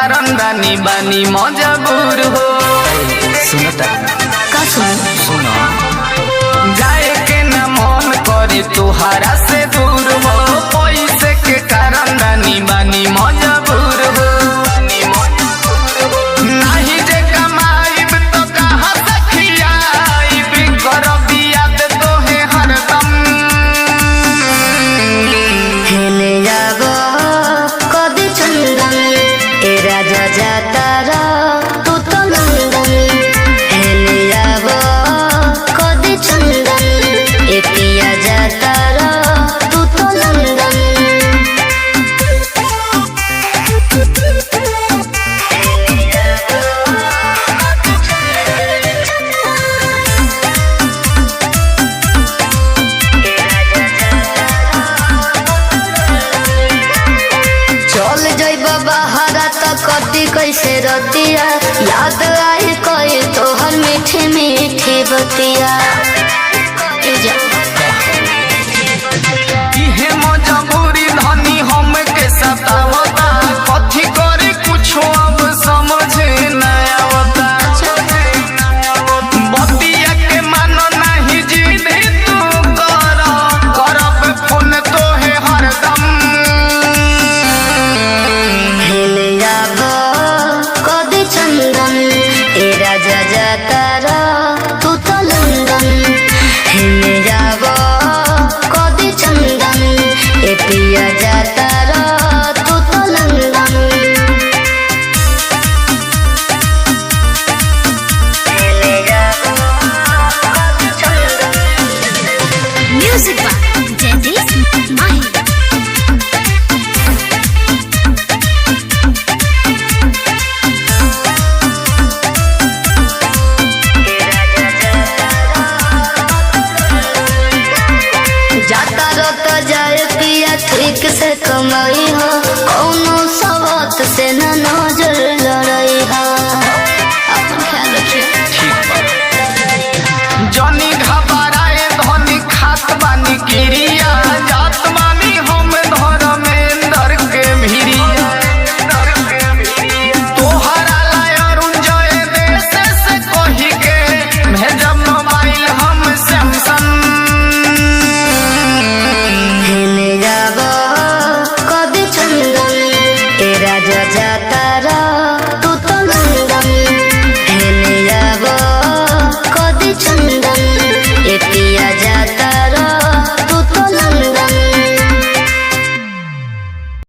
कारण रानी बानी मजबूर हो। सुनता का सुनो जाए के न मन करे तुहारा से दूर हो, पैसे के कारण रानी बानी मजबूर हो। नहीं जे कमाईब तो कहाँ से खियाईब, करब याद तोहे हरदम। हेले जागो कदी चंदन ए राजा जाता रा तू तो लंदन। हेले जागो कदी चंदन ए पिया जाता रा तू तो लंदन। चल जइबा बहारा त कटी कैसे रतिया, याद आई कोई तोहर मीठी मीठी बतिया। इहे मजबूरी धनी हम के सतावता, कथी करे कुछो अब समझे न आवता। बतिया के मानो नहीं जिद तू कर, करब फोन तोहे हरदम। हेले जाबो कदी चंदन ए राजा जाता रा तू तो लंदन। हेले जाबो कदी चंदन ए पिया जाता रा तू तो लंदन। हेले जाबो कदी चंदन। Music by Jadis Mahi. जाता रोता जाए पिया ठीक से कमाई हो, कौनो सवत से न नजर